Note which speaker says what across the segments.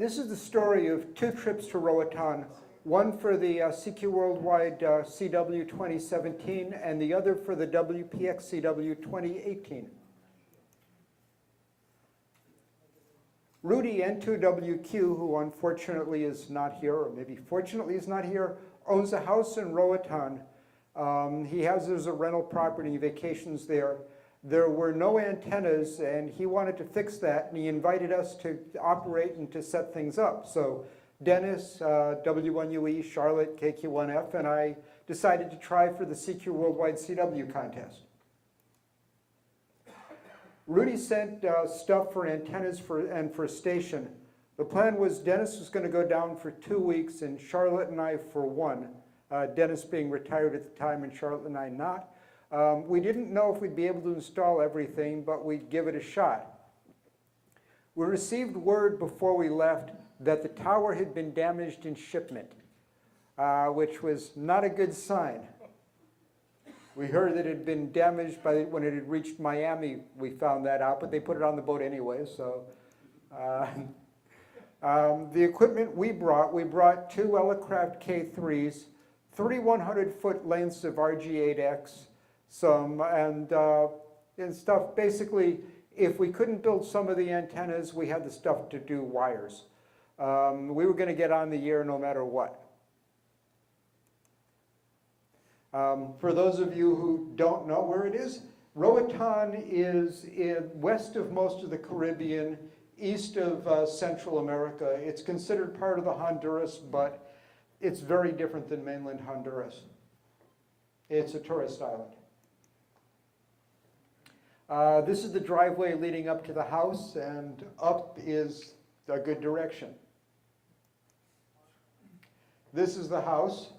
Speaker 1: This is the story of 2 trips to Roatan, one for the CQ Worldwide CW 2017 and the other for the WPX CW 2018. Rudy N2WQ, who unfortunately is not here, or maybe fortunately is not here, owns a house in Roatan. He has it as a rental property, vacations there. There were no antennas, and he wanted to fix that, and he invited us to operate and to set things up. So Dennis, W1UE, Charlotte, KQ1F, and I decided to try for the CQ Worldwide CW contest. Rudy sent stuff for antennas and for a station. The plan was Dennis was going to go down for 2 weeks, and Charlotte and I for 1. Dennis being retired at the time, and Charlotte and I not. We didn't know if we'd be able to install everything, but we'd give it a shot. We received word before we left that the tower had been damaged in shipment, which was not a good sign. We heard that it had been damaged when it had reached Miami. We found that out, but they put it on the boat anyway. So, the equipment we brought 2 Elecraft K3s, 3,100-foot lengths of RG8X, and stuff. Basically, if we couldn't build some of the antennas, we had the stuff to do wires. We were going to get on the air no matter what. For those of you who don't know where it is, Roatan is west of most of the Caribbean, east of Central America. It's considered part of the Honduras, but it's very different than mainland Honduras. It's a tourist island. This is the driveway leading up to the house, and up is a good direction. This is the house,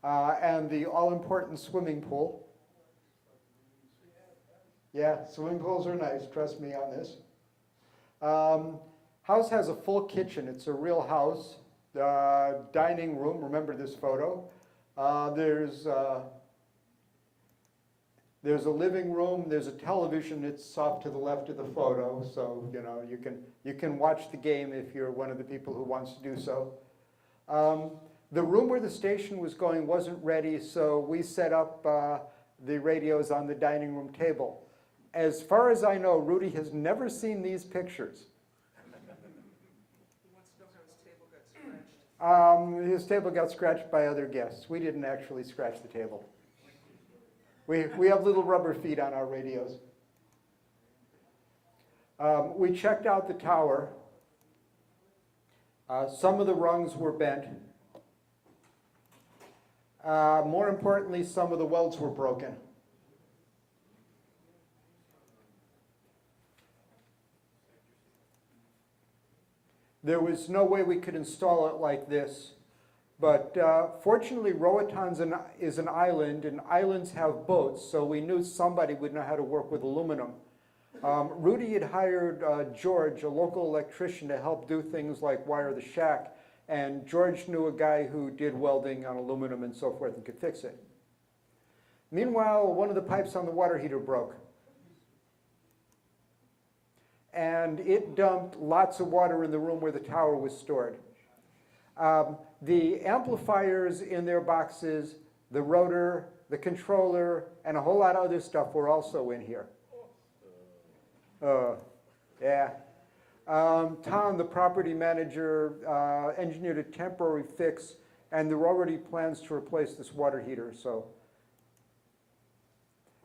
Speaker 1: and the all-important swimming pool. Yeah, swimming pools are nice, trust me on this. House has a full kitchen. It's a real house. Dining room, remember this photo. There's a living room, there's a television, it's off to the left of the photo, so you can watch the game if you're one of the people who wants to do so. The room where the station was going wasn't ready, so we set up the radios on the dining room table. As far as I know, Rudy has never seen these pictures.
Speaker 2: He wants to know how his table got scratched.
Speaker 1: His table got scratched by other guests. We didn't actually scratch the table. We have little rubber feet on our radios. We checked out the tower. Some of the rungs were bent. More importantly, some of the welds were broken. There was no way we could install it like this. But fortunately, Roatan is an island, and islands have boats, so we knew somebody would know how to work with aluminum. Rudy had hired George, a local electrician, to help do things like wire the shack, and George knew a guy who did welding on aluminum and so forth and could fix it. Meanwhile, one of the pipes on the water heater broke. And it dumped lots of water in the room where the tower was stored. The amplifiers in their boxes, the rotor, the controller, and a whole lot of other stuff were also in here. Yeah. Tom, the property manager, engineered a temporary fix, and there were already plans to replace this water heater. So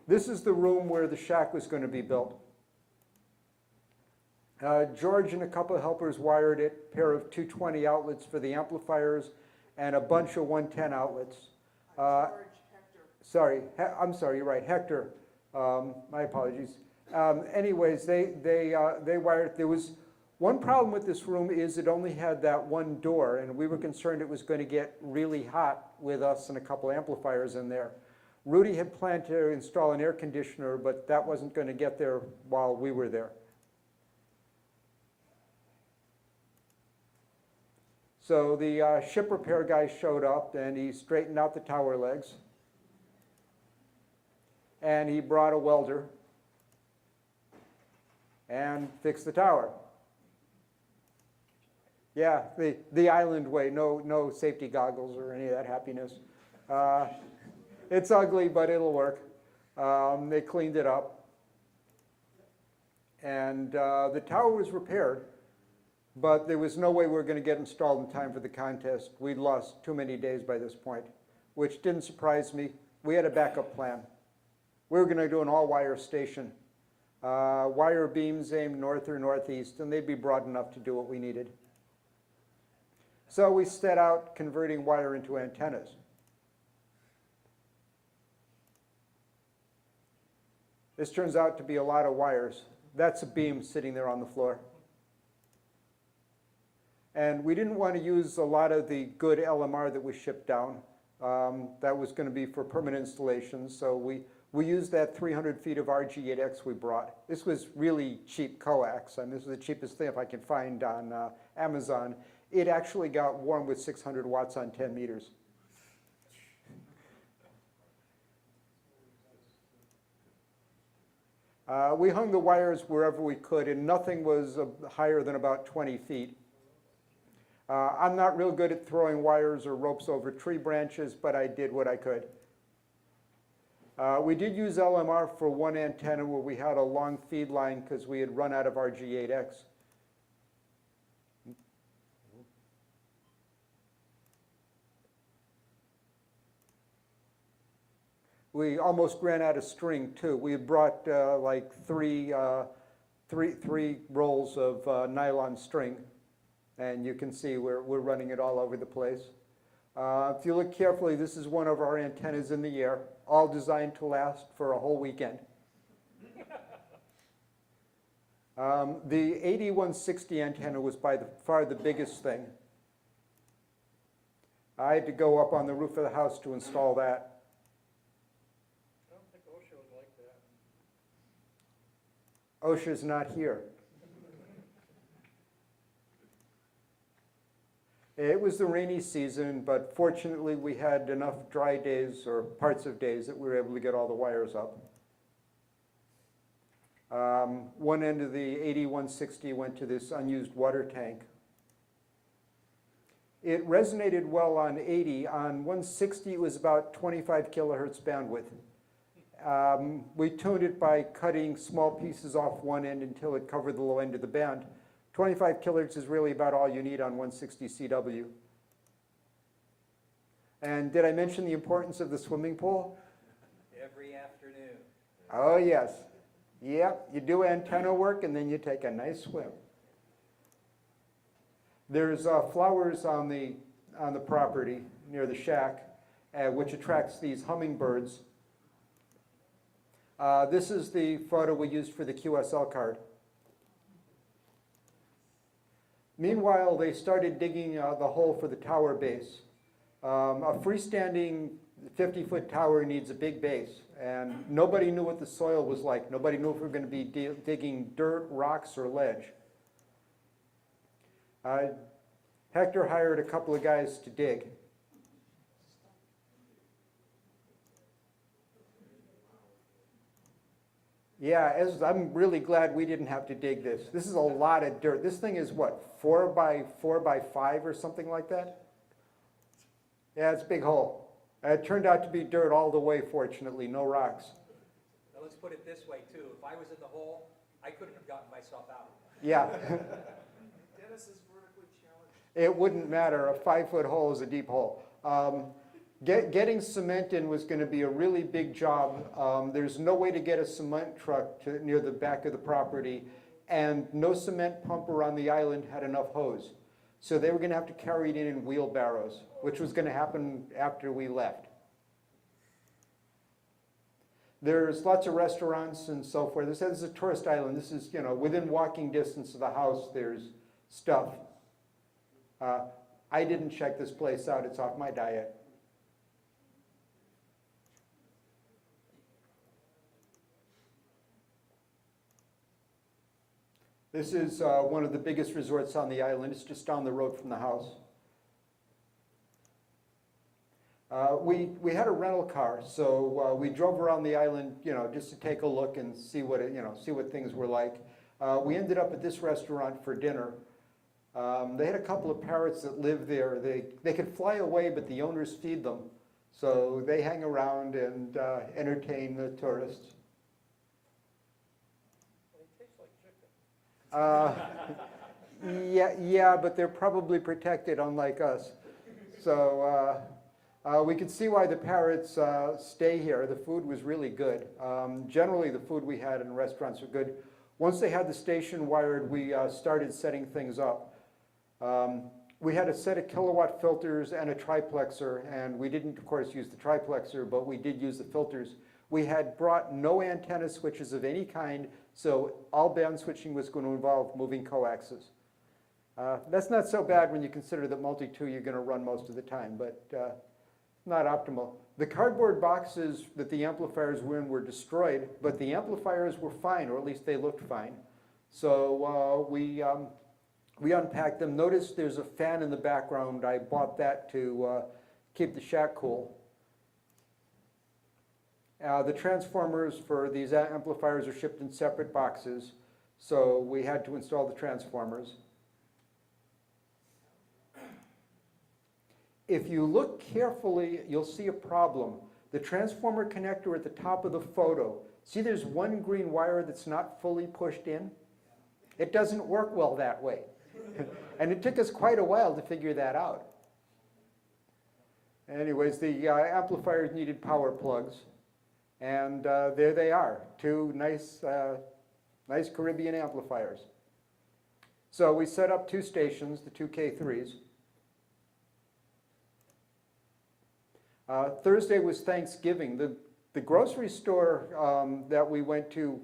Speaker 1: this is the room where the shack was going to be built. George and a couple of helpers wired it, a pair of 220 outlets for the amplifiers, and a bunch of 110 outlets.
Speaker 2: George, Hector.
Speaker 1: Sorry, I'm sorry, you're right, Hector. My apologies. Anyways, they wired it. There was one problem with this room is it only had that one door, and we were concerned it was going to get really hot with us and a couple amplifiers in there. Rudy had planned to install an air conditioner, but that wasn't going to get there while we were there. So the ship repair guy showed up, and he straightened out the tower legs. And he brought a welder and fixed the tower. Yeah, the island way, no safety goggles or any of that happiness. It's ugly, but it'll work. They cleaned it up. And the tower was repaired, but there was no way we were going to get installed in time for the contest. We'd lost too many days by this point, which didn't surprise me. We had a backup plan. We were going to do an all-wire station. Wire beams aimed north or northeast, and they'd be broad enough to do what we needed. So we set out converting wire into antennas. This turns out to be a lot of wires. That's a beam sitting there on the floor. And we didn't want to use a lot of the good LMR that was shipped down. That was going to be for permanent installations, so we used that 300 feet of RG8X we brought. This was really cheap coax. I mean, this is the cheapest thing if I can find on Amazon. It actually got warm with 600 watts on 10 meters. We hung the wires wherever we could, and nothing was higher than about 20 feet. I'm not real good at throwing wires or ropes over tree branches, but I did what I could. We did use LMR for one antenna where we had a long feed line because we had run out of RG8X. We almost ran out of string too. We had brought like three rolls of nylon string, and you can see we're running it all over the place. If you look carefully, this is one of our antennas in the air, all designed to last for a whole weekend. The 8160 antenna was by far the biggest thing. I had to go up on the roof of the house to install that.
Speaker 3: I don't think OSHA would like that.
Speaker 1: OSHA's not here. It was the rainy season, but fortunately we had enough dry days or parts of days that we were able to get all the wires up. One end of the 8160 went to this unused water tank. It resonated well on 80. On 160 it was about 25 kilohertz bandwidth. We tuned it by cutting small pieces off one end until it covered the low end of the band. 25 kilohertz is really about all you need on 160 CW. And did I mention the importance of the swimming pool?
Speaker 3: Every afternoon.
Speaker 1: Oh yes. Yep, you do antenna work and then you take a nice swim. There's flowers on the property near the shack, which attracts these hummingbirds. This is the photo we used for the QSL card. Meanwhile, they started digging the hole for the tower base. A freestanding 50-foot tower needs a big base, and nobody knew what the soil was like. Nobody knew if we were going to be digging dirt, rocks, or ledge. Hector hired a couple of guys to dig. Yeah, I'm really glad we didn't have to dig this. This is a lot of dirt. This thing is what, 4 by 4 by 5 or something like that? Yeah, it's a big hole. It turned out to be dirt all the way, fortunately, no rocks.
Speaker 3: Now let's put it this way too. If I was in the hole, I couldn't have gotten myself out.
Speaker 1: Yeah.
Speaker 2: Dennis is vertically challenged.
Speaker 1: It wouldn't matter. A 5-foot hole is a deep hole. Getting cement in was going to be a really big job. There's no way to get a cement truck near the back of the property, and no cement pumper on the island had enough hose. So they were going to have to carry it in wheelbarrows, which was going to happen after we left. There's lots of restaurants and so forth. This is a tourist island. This is, within walking distance of the house, there's stuff. I didn't check this place out. It's off my diet. This is one of the biggest resorts on the island. It's just down the road from the house. We had a rental car, so we drove around the island, just to take a look and see what things were like. We ended up at this restaurant for dinner. They had a couple of parrots that lived there. They could fly away, but the owners feed them. So they hang around and entertain the tourists.
Speaker 3: They taste like chicken.
Speaker 1: Yeah, but they're probably protected, unlike us. So we could see why the parrots stay here. The food was really good. Generally, the food we had in restaurants were good. Once they had the station wired, we started setting things up. We had a set of kilowatt filters and a triplexer, and we didn't, of course, use the triplexer, but we did use the filters. We had brought no antenna switches of any kind, so all band switching was going to involve moving coaxes. That's not so bad when you consider that multi-2 you're going to run most of the time, but not optimal. The cardboard boxes that the amplifiers were in were destroyed, but the amplifiers were fine, or at least they looked fine. So we unpacked them. Notice there's a fan in the background. I bought that to keep the shack cool. The transformers for these amplifiers are shipped in separate boxes, so we had to install the transformers. If you look carefully, you'll see a problem. The transformer connector at the top of the photo, see there's one green wire that's not fully pushed in? It doesn't work well that way. And it took us quite a while to figure that out. Anyways, the amplifiers needed power plugs. And there they are, two nice Caribbean amplifiers. So we set up two stations, the two K3s. Thursday was Thanksgiving. The grocery store that we went to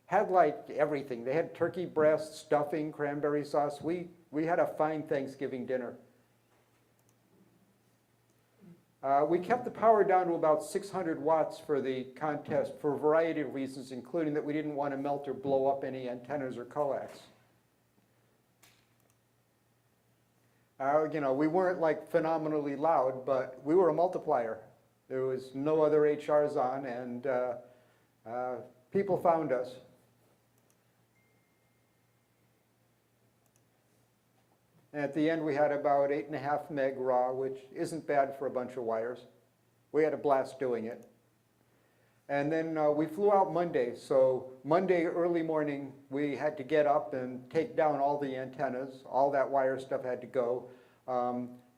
Speaker 1: had like everything. They had turkey breast, stuffing, cranberry sauce. We had a fine Thanksgiving dinner. We kept the power down to about 600 watts for the contest for a variety of reasons, including that we didn't want to melt or blow up any antennas or coax. We weren't like phenomenally loud, but we were a multiplier. There was no other HRs on, and people found us. And at the end, we had about 8.5 meg raw, which isn't bad for a bunch of wires. We had a blast doing it. And then we flew out Monday. So Monday early morning, we had to get up and take down all the antennas. All that wire stuff had to go.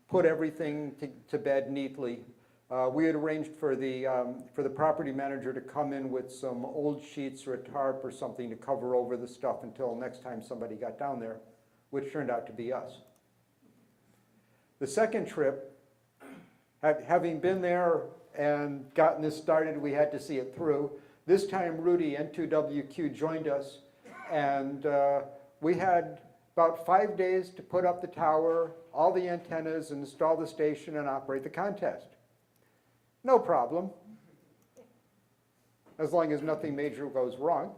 Speaker 1: Put everything to bed neatly. We had arranged for the property manager to come in with some old sheets or a tarp or something to cover over the stuff until next time somebody got down there, which turned out to be us. The second trip, having been there and gotten this started, we had to see it through. This time Rudy, N2WQ, joined us, and we had about 5 days to put up the tower, all the antennas, install the station, and operate the contest. No problem, as long as nothing major goes wrong.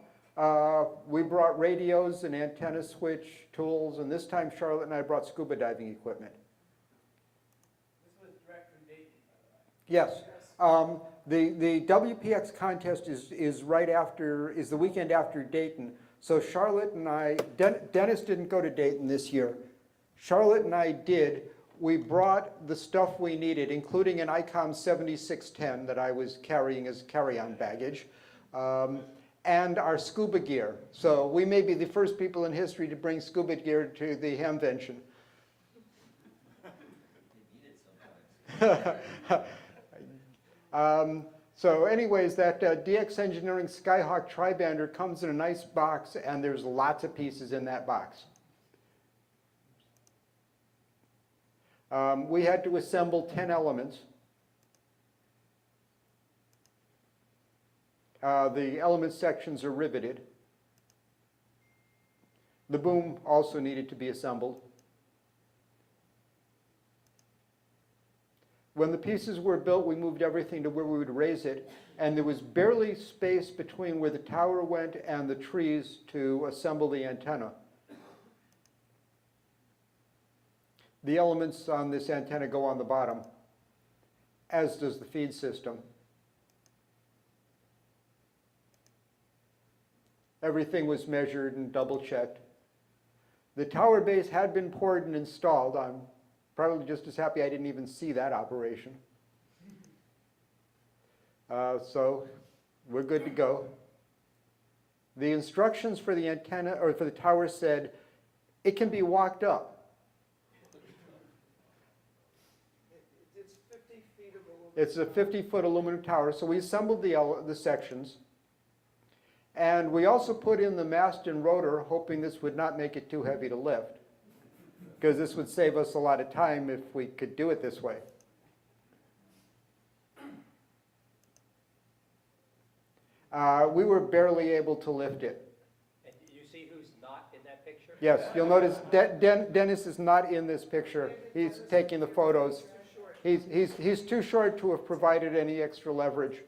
Speaker 1: We brought radios and antenna switch tools, and this time Charlotte and I brought scuba diving equipment.
Speaker 2: This was direct from Dayton, by the way.
Speaker 1: Yes. The WPX contest is the weekend after Dayton. So Charlotte and I, Dennis didn't go to Dayton this year. Charlotte and I did. We brought the stuff we needed, including an ICOM 7610 that I was carrying as carry-on baggage. And our scuba gear. So we may be the first people in history to bring scuba gear to the Hamvention. So anyways, that DX Engineering Skyhawk Tribander comes in a nice box, and there's lots of pieces in that box. We had to assemble 10 elements. The element sections are riveted. The boom also needed to be assembled. When the pieces were built, we moved everything to where we would raise it, and there was barely space between where the tower went and the trees to assemble the antenna. The elements on this antenna go on the bottom, as does the feed system. Everything was measured and double-checked. The tower base had been poured and installed. I'm probably just as happy I didn't even see that operation. So we're good to go. The instructions for the antenna, or for the tower, said it can be walked up.
Speaker 2: It's 50 feet of aluminum.
Speaker 1: It's a 50-foot aluminum tower, so we assembled the sections. And we also put in the mast and rotor, hoping this would not make it too heavy to lift, because this would save us a lot of time if we could do it this way. We were barely able to lift it.
Speaker 3: And do you see who's not in that picture?
Speaker 1: Yes, you'll notice Dennis is not in this picture. He's taking the photos. He's too short to have provided any extra leverage.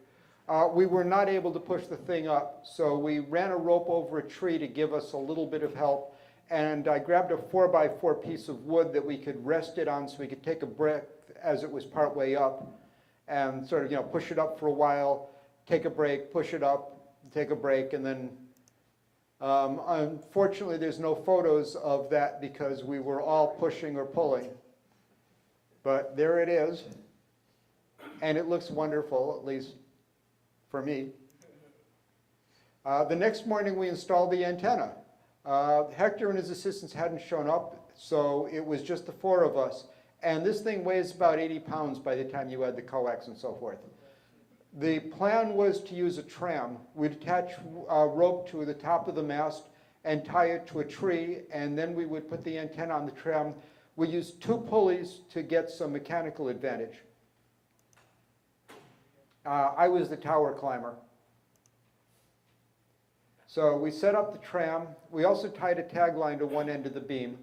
Speaker 1: We were not able to push the thing up, so we ran a rope over a tree to give us a little bit of help. And I grabbed a 4x4 piece of wood that we could rest it on so we could take a breath as it was partway up and sort of, push it up for a while, take a break, push it up, take a break, and then unfortunately there's no photos of that because we were all pushing or pulling. But there it is, and it looks wonderful, at least for me. The next morning we installed the antenna. Hector and his assistants hadn't shown up, so it was just the four of us. And this thing weighs about 80 pounds by the time you add the coax and so forth. The plan was to use a tram. We'd attach a rope to the top of the mast and tie it to a tree, and then we would put the antenna on the tram. We used 2 pulleys to get some mechanical advantage. I was the tower climber. So we set up the tram. We also tied a tagline to one end of the beam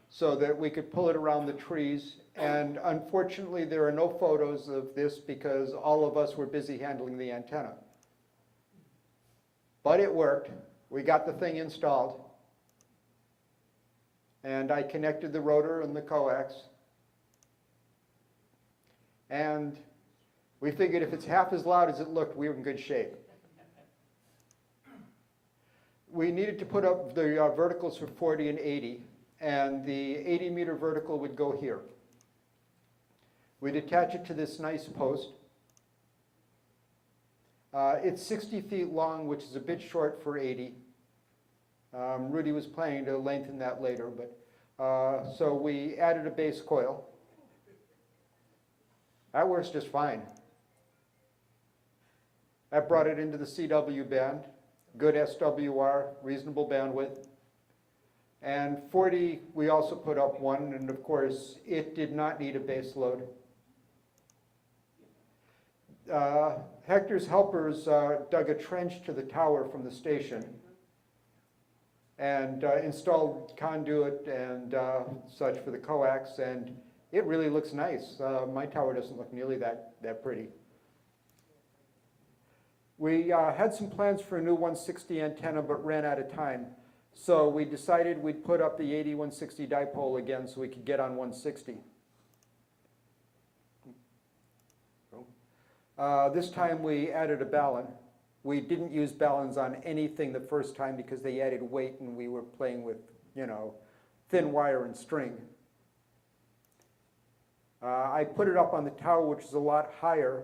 Speaker 1: so that we could pull it around the trees. And unfortunately, there are no photos of this because all of us were busy handling the antenna. But it worked. We got the thing installed. And I connected the rotor and the coax. And we figured if it's half as loud as it looked, we were in good shape. We needed to put up the verticals for 40 and 80, and the 80-meter vertical would go here. We'd attach it to this nice post. It's 60 feet long, which is a bit short for 80. Rudy was planning to lengthen that later, but so we added a base coil. That works just fine. That brought it into the CW band. Good SWR, reasonable bandwidth. And 40, we also put up one, and of course, it did not need a base load. Hector's helpers dug a trench to the tower from the station and installed conduit and such for the coax, and it really looks nice. My tower doesn't look nearly that pretty. We had some plans for a new 160 antenna, but ran out of time. So we decided we'd put up the 80-160 dipole again so we could get on 160. This time we added a ballon. We didn't use ballons on anything the first time because they added weight and we were playing with, thin wire and string. I put it up on the tower, which is a lot higher.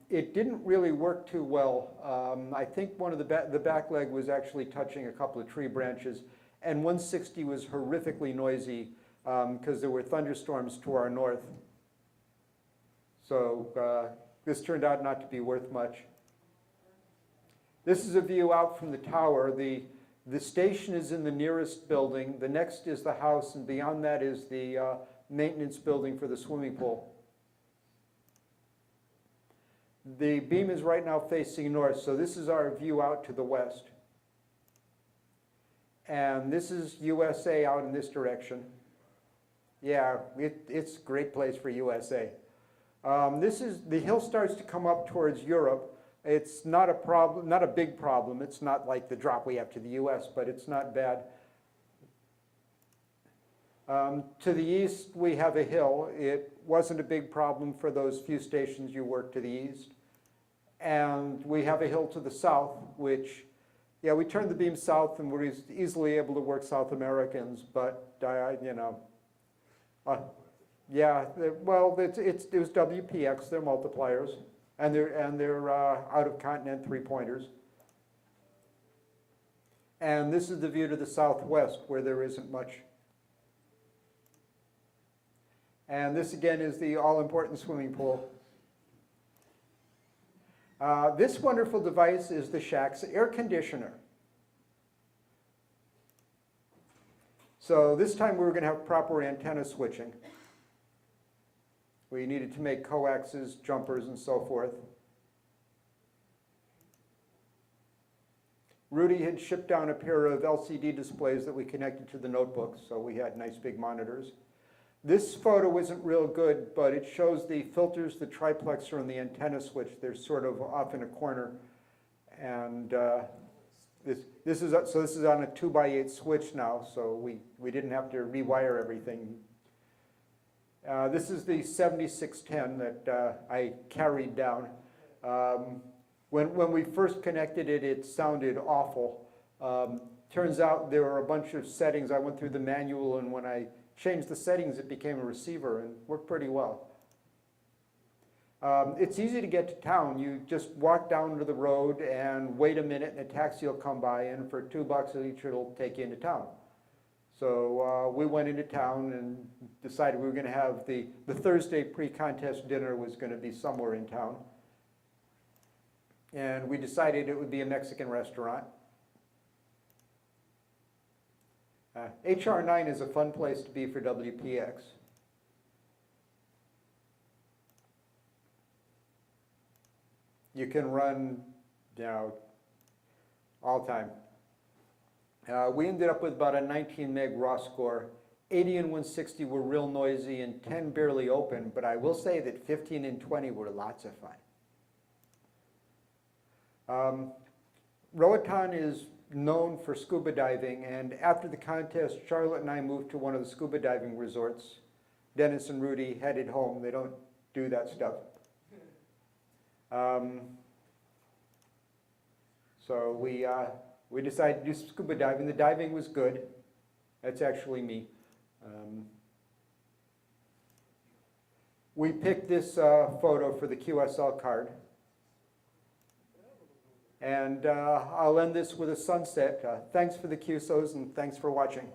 Speaker 1: It didn't really work too well. I think one of the back leg was actually touching a couple of tree branches, and 160 was horrifically noisy because there were thunderstorms to our north. So this turned out not to be worth much. This is a view out from the tower. The station is in the nearest building. The next is the house, and beyond that is the maintenance building for the swimming pool. The beam is right now facing north, so this is our view out to the west. And this is USA out in this direction. Yeah, it's a great place for USA. The hill starts to come up towards Europe. It's not a problem, not a big problem. It's not like the drop we have to the US, but it's not bad. To the east, we have a hill. It wasn't a big problem for those few stations you work to the east. And we have a hill to the south, which, Yeah, we turned the beam south and we're easily able to work South Americans, but, yeah, well, it was WPX, they're multipliers, and they're out-of-continent three-pointers. And this is the view to the southwest where there isn't much. And this again is the all-important swimming pool. This wonderful device is the shack's air conditioner. So this time we were going to have proper antenna switching. We needed to make coaxes, jumpers, and so forth. Rudy had shipped down a pair of LCD displays that we connected to the notebooks, so we had nice big monitors. This photo isn't real good, but it shows the filters, the triplexer, and the antenna switch. They're sort of off in a corner. And this is on a 2x8 switch now, so we didn't have to rewire everything. This is the 7610 that I carried down. When we first connected it, it sounded awful. Turns out there were a bunch of settings. I went through the manual, and when I changed the settings, it became a receiver and worked pretty well. It's easy to get to town. You just walk down to the road and wait a minute, and a taxi will come by, and for $2 each, it'll take you into town. So we went into town and decided we were going to have the Thursday pre-contest dinner was going to be somewhere in town. And we decided it would be a Mexican restaurant. HR9 is a fun place to be for WPX. You can run, all time. We ended up with about a 19 meg raw score. 80 and 160 were real noisy, and 10 barely open, but I will say that 15 and 20 were lots of fun. Roatan is known for scuba diving, and after the contest, Charlotte and I moved to one of the scuba diving resorts. Dennis and Rudy headed home. They don't do that stuff. So we decided to do scuba diving. The diving was good. That's actually me. We picked this photo for the QSL card. And I'll end this with a sunset. Thanks for the QSOs and thanks for watching.